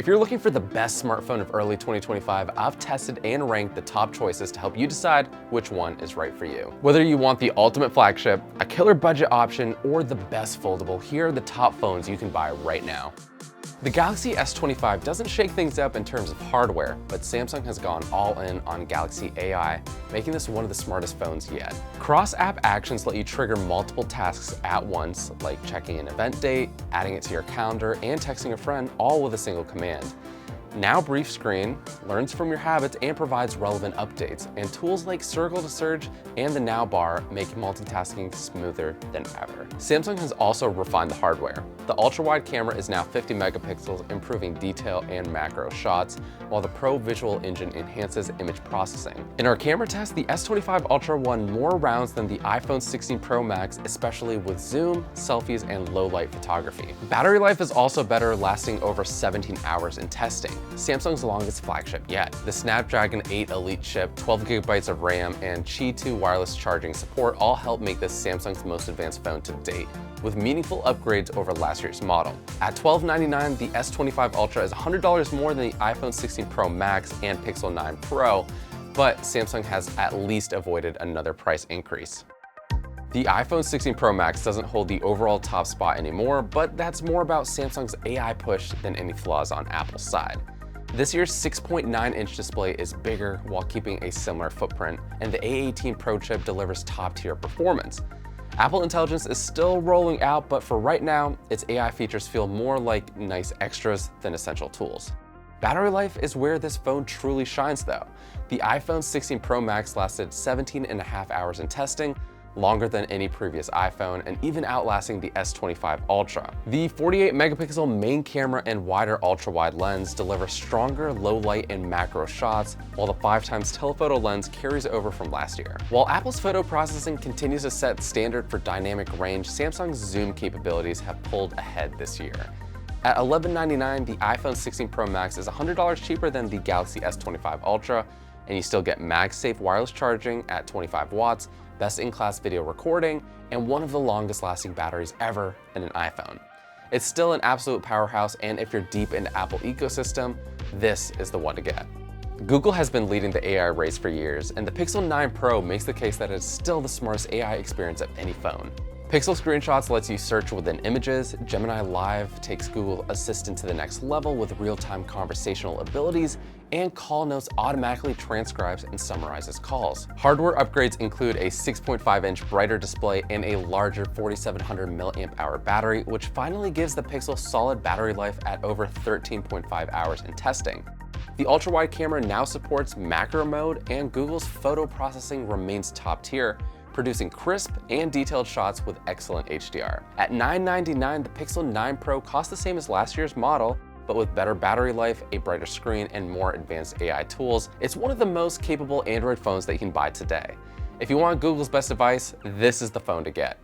If you're looking for the best smartphone of early 2025, I've tested and ranked the top choices to help you decide which one is right for you. Whether you want the ultimate flagship, a killer budget option, or the best foldable, here are the top phones you can buy right now. The Galaxy S25 doesn't shake things up in terms of hardware, but Samsung has gone all in on Galaxy AI, making this one of the smartest phones yet. Cross-app actions let you trigger multiple tasks at once, like checking an event date, adding it to your calendar, and texting a friend, all with a single command. Now Brief Screen learns from your habits and provides relevant updates, and tools like Circle to Search and the Now bar make multitasking smoother than ever. Samsung has also refined the hardware. The ultra-wide camera is now 50 megapixels, improving detail and macro shots, while the Pro Visual Engine enhances image processing. In our camera test, the S25 Ultra won more rounds than the iPhone 16 Pro Max, especially with zoom, selfies, and low-light photography. Battery life is also better, lasting over 17 hours in testing. Samsung's longest flagship yet. The Snapdragon 8 Elite chip, 12 gigabytes of RAM, and Qi 2 wireless charging support all help make this Samsung's most advanced phone to date, with meaningful upgrades over last year's model. At $1299, the S25 Ultra is $100 more than the iPhone 16 Pro Max and Pixel 9 Pro, but Samsung has at least avoided another price increase. The iPhone 16 Pro Max doesn't hold the overall top spot anymore, but that's more about Samsung's AI push than any flaws on Apple's side. This year's 6.9-inch display is bigger while keeping a similar footprint, and the A18 Pro chip delivers top-tier performance. Apple Intelligence is still rolling out, but for right now, its AI features feel more like nice extras than essential tools. Battery life is where this phone truly shines though. The iPhone 16 Pro Max lasted 17.5 hours in testing, longer than any previous iPhone, and even outlasting the S25 Ultra. The 48 megapixel main camera and wider ultra-wide lens deliver stronger low light and macro shots, while the 5x telephoto lens carries over from last year. While Apple's photo processing continues to set standard for dynamic range, Samsung's zoom capabilities have pulled ahead this year. At $1199, the iPhone 16 Pro Max is $100 cheaper than the Galaxy S25 Ultra, and you still get MagSafe wireless charging at 25 watts, best-in-class video recording, and one of the longest-lasting batteries ever in an iPhone. It's still an absolute powerhouse, and if you're deep into Apple ecosystem, this is the one to get. Google has been leading the AI race for years, and the Pixel 9 Pro makes the case that it's still the smartest AI experience of any phone. Pixel Screenshots lets you search within images, Gemini Live takes Google Assistant to the next level with real-time conversational abilities, and Call Notes automatically transcribes and summarizes calls. Hardware upgrades include a 6.5-inch brighter display and a larger 4700 mAh battery, which finally gives the Pixel solid battery life at over 13.5 hours in testing. The ultra-wide camera now supports macro mode, and Google's photo processing remains top tier, producing crisp and detailed shots with excellent HDR. At $999, the Pixel 9 Pro costs the same as last year's model, but with better battery life, a brighter screen, and more advanced AI tools, it's one of the most capable Android phones that you can buy today. If you want Google's best device, this is the phone to get.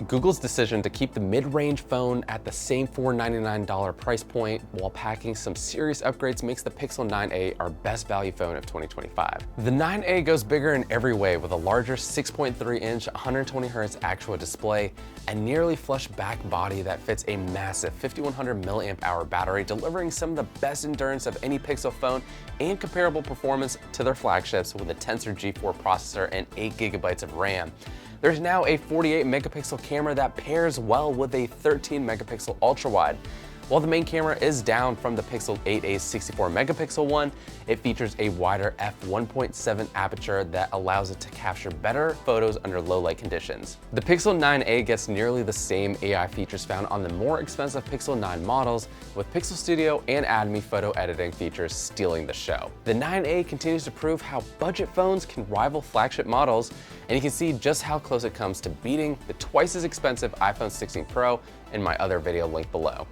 Google's decision to keep the mid-range phone at the same $499 price point while packing some serious upgrades makes the Pixel 9a our best value phone of 2025. The 9a goes bigger in every way with a larger 6.3-inch 120Hz actual display, a nearly flush back body that fits a massive 5100 mAh battery, delivering some of the best endurance of any Pixel phone and comparable performance to their flagships with a Tensor G4 processor and 8 gigabytes of RAM. There's now a 48 megapixel camera that pairs well with a 13 megapixel ultra-wide. While the main camera is down from the Pixel 8a's 64 megapixel one, it features a wider f1.7 aperture that allows it to capture better photos under low light conditions. The Pixel 9a gets nearly the same AI features found on the more expensive Pixel 9 models, with Pixel Studio and Adobe photo editing features stealing the show. The 9a continues to prove how budget phones can rival flagship models, and you can see just how close it comes to beating the twice as expensive iPhone 16 Pro in my other video linked below.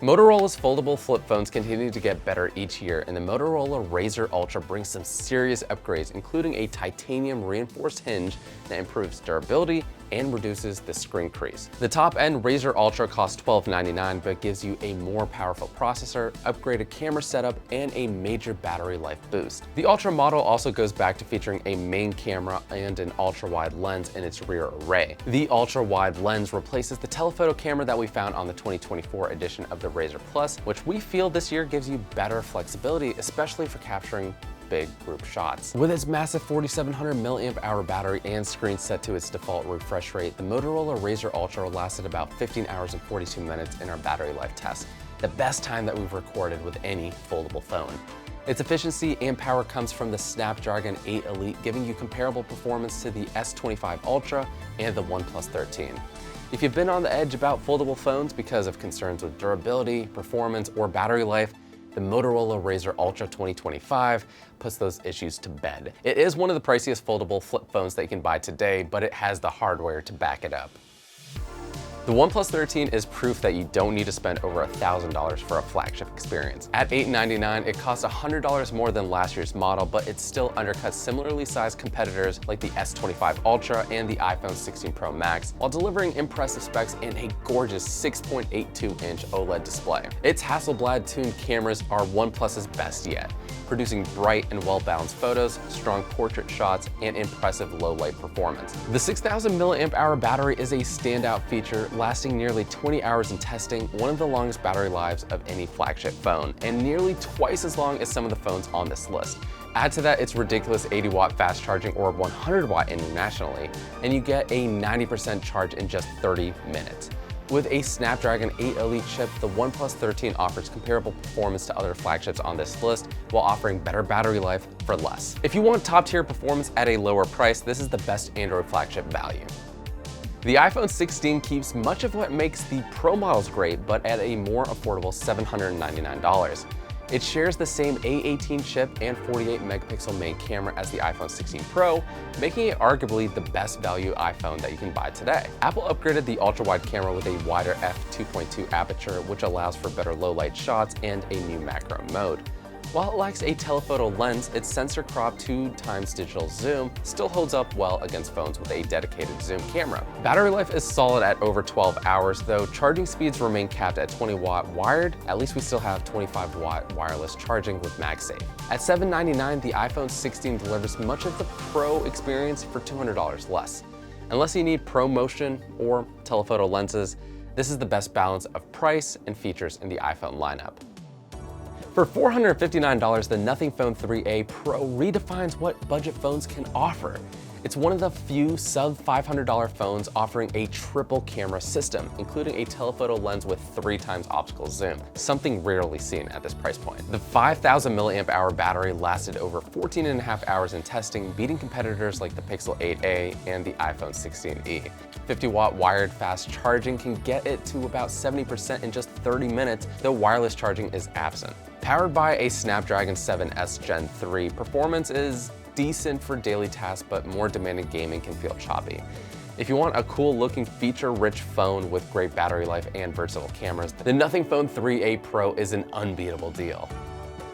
Motorola's foldable flip phones continue to get better each year, and the Motorola Razr Ultra brings some serious upgrades, including a titanium reinforced hinge that improves durability and reduces the screen crease. The top-end Razr Ultra costs $1299 but gives you a more powerful processor, upgraded camera setup, and a major battery life boost. The Ultra model also goes back to featuring a main camera and an ultra-wide lens in its rear array. The ultra-wide lens replaces the telephoto camera that we found on the 2024 edition of the Razr Plus, which we feel this year gives you better flexibility, especially for capturing big group shots. With its massive 4700 mAh battery and screen set to its default refresh rate, the Motorola Razr Ultra lasted about 15 hours and 42 minutes in our battery life test, the best time that we've recorded with any foldable phone. Its efficiency and power comes from the Snapdragon 8 Elite, giving you comparable performance to the S25 Ultra and the OnePlus 13. If you've been on the edge about foldable phones because of concerns with durability, performance, or battery life, the Motorola Razr Ultra 2025 puts those issues to bed. It is one of the priciest foldable flip phones that you can buy today, but it has the hardware to back it up. The OnePlus 13 is proof that you don't need to spend over $1,000 for a flagship experience. At $899, it costs $100 more than last year's model, but it still undercuts similarly sized competitors like the S25 Ultra and the iPhone 16 Pro Max, while delivering impressive specs and a gorgeous 6.82-inch OLED display. Its Hasselblad-tuned cameras are OnePlus's best yet, producing bright and well-balanced photos, strong portrait shots, and impressive low-light performance. The 6,000 mAh battery is a standout feature, lasting nearly 20 hours in testing, one of the longest battery lives of any flagship phone, and nearly twice as long as some of the phones on this list. Add to that its ridiculous 80-watt fast charging or 100-watt internationally, and you get a 90% charge in just 30 minutes. With a Snapdragon 8 Elite chip, the OnePlus 13 offers comparable performance to other flagships on this list while offering better battery life for less. If you want top-tier performance at a lower price, this is the best Android flagship value. The iPhone 16 keeps much of what makes the Pro models great, but at a more affordable $799. It shares the same A18 chip and 48-megapixel main camera as the iPhone 16 Pro, making it arguably the best value iPhone that you can buy today. Apple upgraded the ultra-wide camera with a wider f2.2 aperture, which allows for better low-light shots and a new macro mode. While it lacks a telephoto lens, its sensor crop 2x digital zoom still holds up well against phones with a dedicated zoom camera. Battery life is solid at over 12 hours, though charging speeds remain capped at 20-watt wired. At least we still have 25-watt wireless charging with MagSafe. At $799, the iPhone 16 delivers much of the Pro experience for $200 less. Unless you need Pro Motion or telephoto lenses, this is the best balance of price and features in the iPhone lineup. For $459, the Nothing Phone 3a Pro redefines what budget phones can offer. It's one of the few sub-$500 phones offering a triple camera system, including a telephoto lens with 3x optical zoom, something rarely seen at this price point. The 5,000 mAh battery lasted over 14.5 hours in testing, beating competitors like the Pixel 8a and the iPhone 16e. 50-watt wired fast charging can get it to about 70% in just 30 minutes, though wireless charging is absent. Powered by a Snapdragon 7S Gen 3, performance is decent for daily tasks, but more demanding gaming can feel choppy. If you want a cool-looking, feature-rich phone with great battery life and versatile cameras, the Nothing Phone 3a Pro is an unbeatable deal.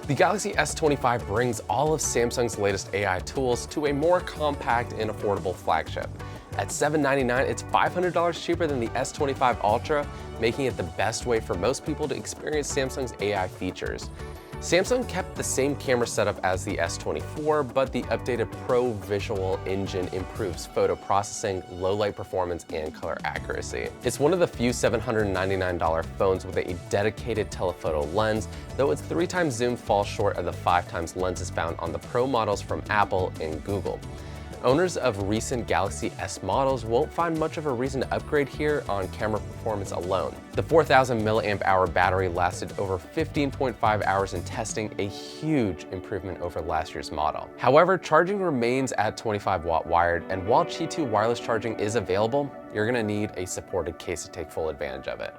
The Galaxy S25 brings all of Samsung's latest AI tools to a more compact and affordable flagship. At $799, it's $500 cheaper than the S25 Ultra, making it the best way for most people to experience Samsung's AI features. Samsung kept the same camera setup as the S24, but the updated Pro Visual Engine improves photo processing, low-light performance, and color accuracy. It's one of the few $799 phones with a dedicated telephoto lens, though its 3x zoom falls short of the 5x lenses found on the Pro models from Apple and Google. Owners of recent Galaxy S models won't find much of a reason to upgrade here on camera performance alone. The 4,000 mAh battery lasted over 15.5 hours in testing, a huge improvement over last year's model. However, charging remains at 25-watt wired, and while Qi 2 wireless charging is available, you're gonna need a supported case to take full advantage of it.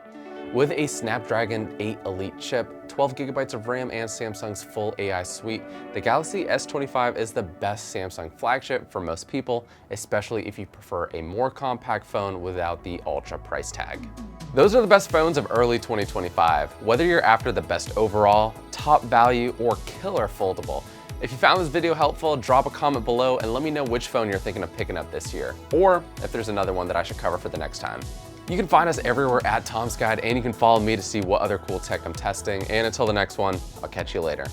With a Snapdragon 8 Elite chip, 12 GB of RAM, and Samsung's full AI suite, the Galaxy S25 is the best Samsung flagship for most people, especially if you prefer a more compact phone without the Ultra price tag. Those are the best phones of early 2025. Whether you're after the best overall, top value, or killer foldable, If you found this video helpful, drop a comment below and let me know which phone you're thinking of picking up this year, or if there's another one that I should cover for the next time. You can find us everywhere at Tom's Guide, and you can follow me to see what other cool tech I'm testing. And until the next one, I'll catch you later.